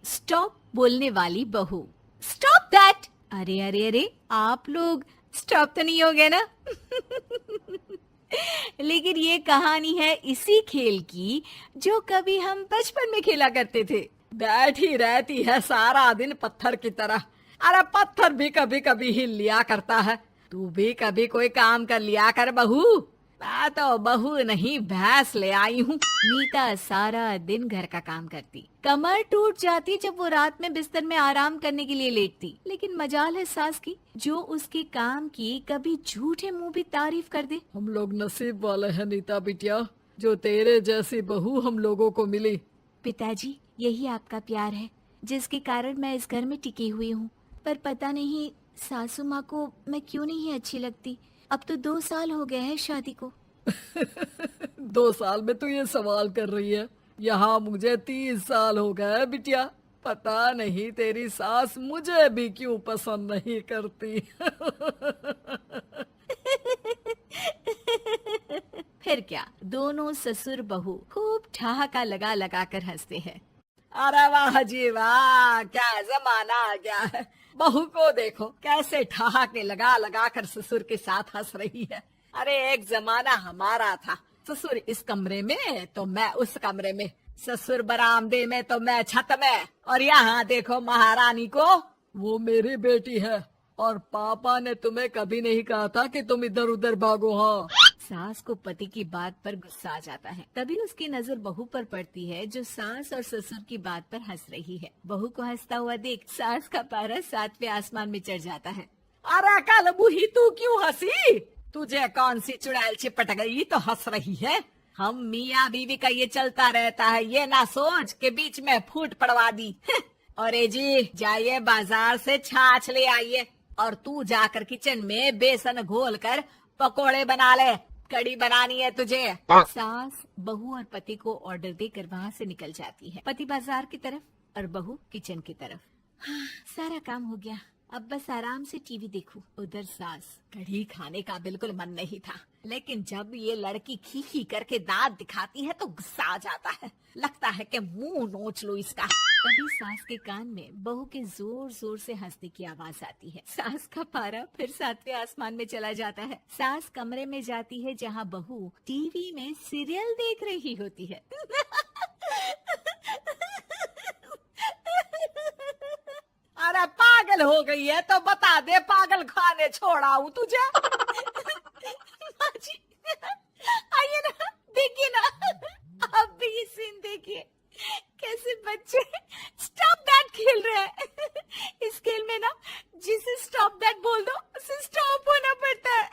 Stop बोलने वाली बहू। Stop that. अरे अरे अरे, आप लोग स्टॉप तो नहीं हो गए ना? लेकिन ये कहानी है इसी खेल की जो कभी हम बचपन में खेला करते थे। बैठी रहती है सारा दिन पत्थर की तरह। अरे पत्थर भी कभी कभी हिल लिया करता है। तू भी कभी कोई काम कर लिया कर बहू। मैं तो बहू नहीं भैंस ले आई हूँ। नीता सारा दिन घर का काम करती, कमर टूट जाती जब वो रात में बिस्तर में आराम करने के लिए लेटती। लेकिन मजाल है सास की, जो उसके काम की कभी झूठे मुंह भी तारीफ कर दे। हम लोग नसीब वाले हैं नीता बिटिया, जो तेरे जैसी बहू हम लोगों को मिली। पिताजी, यही आपका प्यार है जिसके कारण मैं इस घर में टिकी हुई हूँ। पर पता नहीं सासू माँ को मैं क्यों नहीं अच्छी लगती। अब तो 2 साल हो गए हैं शादी को। 2 साल में तू ये सवाल कर रही है? यहाँ मुझे 30 साल हो गए बिटिया। पता नहीं तेरी सास मुझे भी क्यों पसंद नहीं करती। फिर क्या, दोनों ससुर बहू खूब ठहाका लगा लगा कर हंसते हैं। अरे वाह जी वाह, क्या जमाना आ गया है। बहू को देखो कैसे ठहाके लगा लगा कर ससुर के साथ हंस रही है। अरे एक जमाना हमारा था, ससुर इस कमरे में तो मैं उस कमरे में, ससुर बरामदे में तो मैं छत में। और यहाँ देखो महारानी को, वो मेरी बेटी है। और पापा ने तुम्हें कभी नहीं कहा था कि तुम इधर उधर भागो। हाँ, सास को पति की बात पर गुस्सा आ जाता है। तभी उसकी नजर बहू पर पड़ती है जो सास और ससुर की बात पर हंस रही है। बहू को हंसता हुआ देख सास का पारा 7वें आसमान में चढ़ जाता है। अरे कल बुही तू क्यों हंसी? तुझे कौन सी चुड़ैल चिपट गई तो हंस रही है? हम मियाँ बीवी का ये चलता रहता है, ये ना सोच के बीच में फूट पड़वा दी। अरे जी जाइए बाजार से छाछ ले आइए, और तू जाकर किचन में बेसन घोल कर पकोड़े बना ले, कड़ी बनानी है तुझे। सास बहू और पति को ऑर्डर देकर वहाँ से निकल जाती है। पति बाजार की तरफ और बहू किचन की तरफ। हाँ, सारा काम हो गया, अब बस आराम से टीवी देखूं। उधर सास, कढ़ी खाने का बिल्कुल मन नहीं था, लेकिन जब ये लड़की खी खी करके दांत दिखाती है तो गुस्सा आ जाता है। लगता है कि मुंह नोच लो इसका। तभी सास के कान में बहू के जोर जोर से हंसने की आवाज आती है। सास का पारा फिर 7वें आसमान में चला जाता है। सास कमरे में जाती है जहाँ बहू टीवी में सीरियल देख रही होती है। अरे पागल हो गई है तो बता दे, पागल खाने छोड़ाऊं तुझे? माँ जी, आइए ना, देखिए ना, आप भी ये सीन देखिए, कैसे बच्चे स्टॉप दैट खेल रहे हैं। इस खेल में ना जिसे स्टॉप दैट बोल दो उसे स्टॉप होना पड़ता है।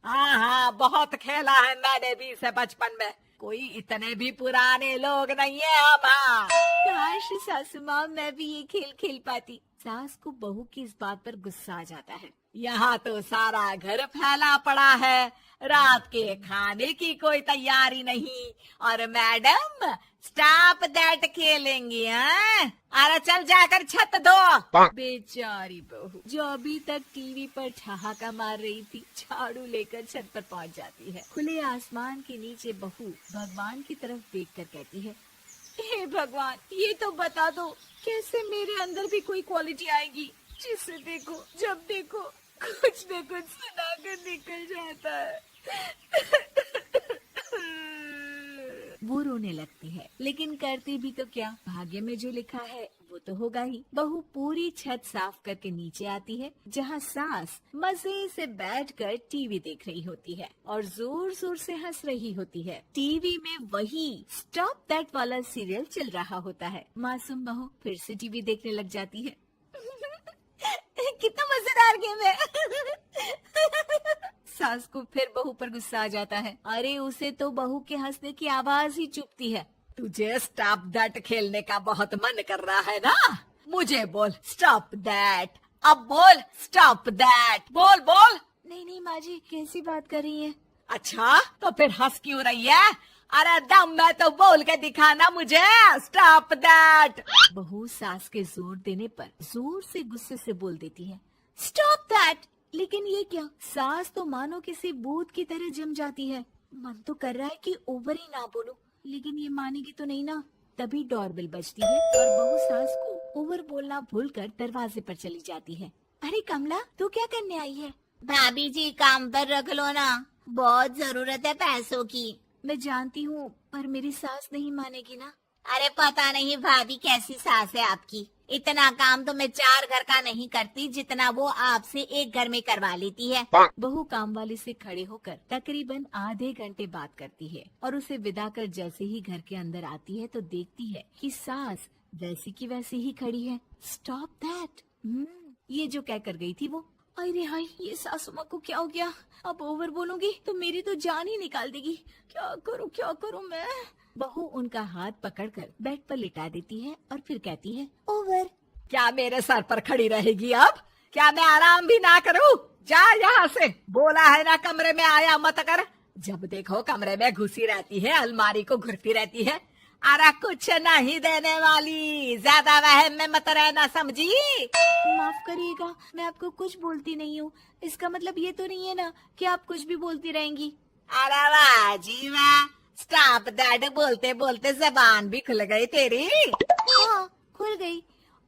हाँ हाँ, बहुत खेला है मैंने भी इसे बचपन में। कोई इतने भी पुराने लोग नहीं है हम। हाँ। काश सासू माँ मैं भी ये खेल खेल पाती। सास को बहू की इस बात पर गुस्सा आ जाता है। यहाँ तो सारा घर फैला पड़ा है, रात के खाने की कोई तैयारी नहीं, और मैडम स्टॉप दैट खेलेंगी। हाँ? अरे चल जाकर छत धो। बेचारी बहू जो अभी तक टीवी पर ठहाका मार रही थी, झाड़ू लेकर छत पर पहुंच जाती है। खुले आसमान के नीचे बहू भगवान की तरफ देखकर कहती है, हे भगवान, ये तो बता दो कैसे मेरे अंदर भी कोई क्वालिटी आएगी जिसे देखो जब देखो कुछ न कुछ सुनाकर निकल जाता है। वो रोने लगती है, लेकिन करती भी तो क्या, भाग्य में जो लिखा है वो तो होगा ही। बहू पूरी छत साफ करके नीचे आती है जहाँ सास मजे से बैठकर टीवी देख रही होती है और जोर जोर से हंस रही होती है। टीवी में वही स्टॉप दैट वाला सीरियल चल रहा होता है। मासूम बहू फिर से टीवी देखने लग जाती है। कितना मजेदार गेम है। सास को फिर बहू पर गुस्सा आ जाता है। अरे उसे तो बहू के हंसने की आवाज ही चुभती है। तुझे स्टॉप दैट खेलने का बहुत मन कर रहा है ना? मुझे बोल स्टॉप दैट, अब बोल स्टॉप दैट, बोल बोल। नहीं नहीं माँ जी, कैसी बात कर रही है? अच्छा तो फिर हंस क्यों रही है? अरे दम में तो बोल के दिखाना मुझे स्टॉप दैट। बहू सास के जोर देने पर जोर से गुस्से से बोल देती है, स्टॉप दैट। लेकिन ये क्या, सास तो मानो किसी भूत की तरह जम जाती है। मन तो कर रहा है कि ओवर ही ना बोलूं, लेकिन ये मानेगी तो नहीं ना। तभी डोरबेल बजती है और बहू सास को ओवर बोलना भूलकर दरवाजे पर चली जाती है। अरे कमला, तू क्या करने आई है? भाभी जी काम पर रख लो ना, बहुत जरूरत है पैसों की। मैं जानती हूँ, पर मेरी सास नहीं मानेगी ना। अरे पता नहीं भाभी कैसी सास है आपकी, इतना काम तो मैं 4 घर का नहीं करती जितना वो आपसे एक घर में करवा लेती है। बहू काम वाली से खड़े होकर तकरीबन आधे घंटे बात करती है और उसे विदा कर जैसे ही घर के अंदर आती है तो देखती है कि सास वैसी की वैसी ही खड़ी है। Stop that. ये जो कह कर गई थी वो। अरे हाय, ये सासू माँ को क्या हो गया? अब ओवर बोलूंगी तो मेरी तो जान ही निकाल देगी। क्या करूँ मैं? बहू उनका हाथ पकड़कर बेड पर लिटा देती है और फिर कहती है, ओवर। क्या मेरे सर पर खड़ी रहेगी अब? क्या मैं आराम भी ना करूं? जा यहाँ से, बोला है ना कमरे में आया मत कर। जब देखो कमरे में घुसी रहती है, अलमारी को घुरती रहती है। अरे कुछ नहीं देने वाली, ज्यादा वहम में मत रहना, समझी? माफ करिएगा, मैं आपको कुछ बोलती नहीं हूँ। इसका मतलब ये तो नहीं है ना कि आप कुछ भी बोलती रहेंगी। अरे वाह जी वाह, स्टॉप दैट बोलते बोलते जबान भी खुल गई तेरी। हाँ, खुल गई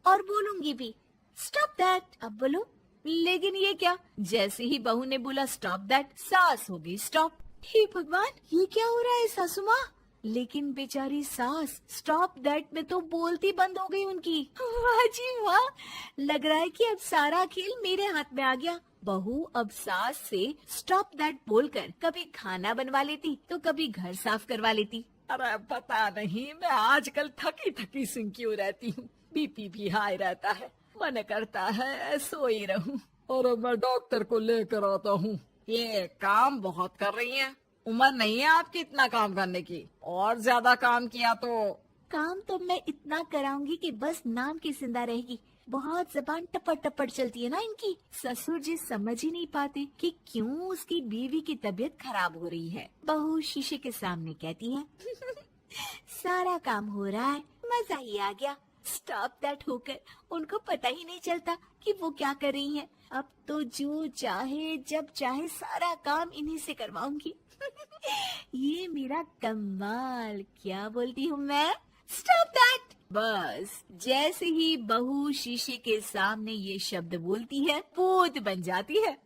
और बोलूंगी भी। Stop that. अब बोलो। लेकिन ये क्या? जैसे ही बहू ने बोला स्टॉप दैट, सास हो गई स्टॉप। हे भगवान, ये क्या हो रहा है सासू माँ? लेकिन बेचारी सास स्टॉप दैट में तो बोलती बंद हो गई उनकी। वाह जी वाह, लग रहा है कि अब सारा खेल मेरे हाथ में आ गया। बहू अब सास से स्टॉप दैट बोलकर कभी खाना बनवा लेती तो कभी घर साफ करवा लेती। अरे पता नहीं, मैं आजकल थकी थकी सी क्यों रहती हूँ। बीपी भी हाई रहता है, मन करता है सोई रहूं। और मैं डॉक्टर को लेकर आता हूँ। ये काम बहुत कर रही हैं, उम्र नहीं है आपकी इतना काम करने की। और ज्यादा काम किया तो काम तो मैं इतना कराऊंगी कि बस नाम की जिंदा रहेगी। बहुत जबान टपट टपट चलती है ना इनकी। ससुर जी समझ ही नहीं पाते कि क्यों उसकी बीवी की तबीयत खराब हो रही है। बहू शीशे के सामने कहती है, सारा काम हो रहा है, मजा ही आ गया। स्टॉप दैट होकर उनको पता ही नहीं चलता कि वो क्या कर रही हैं। अब तो जो चाहे जब चाहे सारा काम इन्हीं से करवाऊंगी। ये मेरा कमाल। क्या बोलती हूँ मैं? Stop that. बस जैसे ही बहू शीशे के सामने ये शब्द बोलती है, भूत बन जाती है।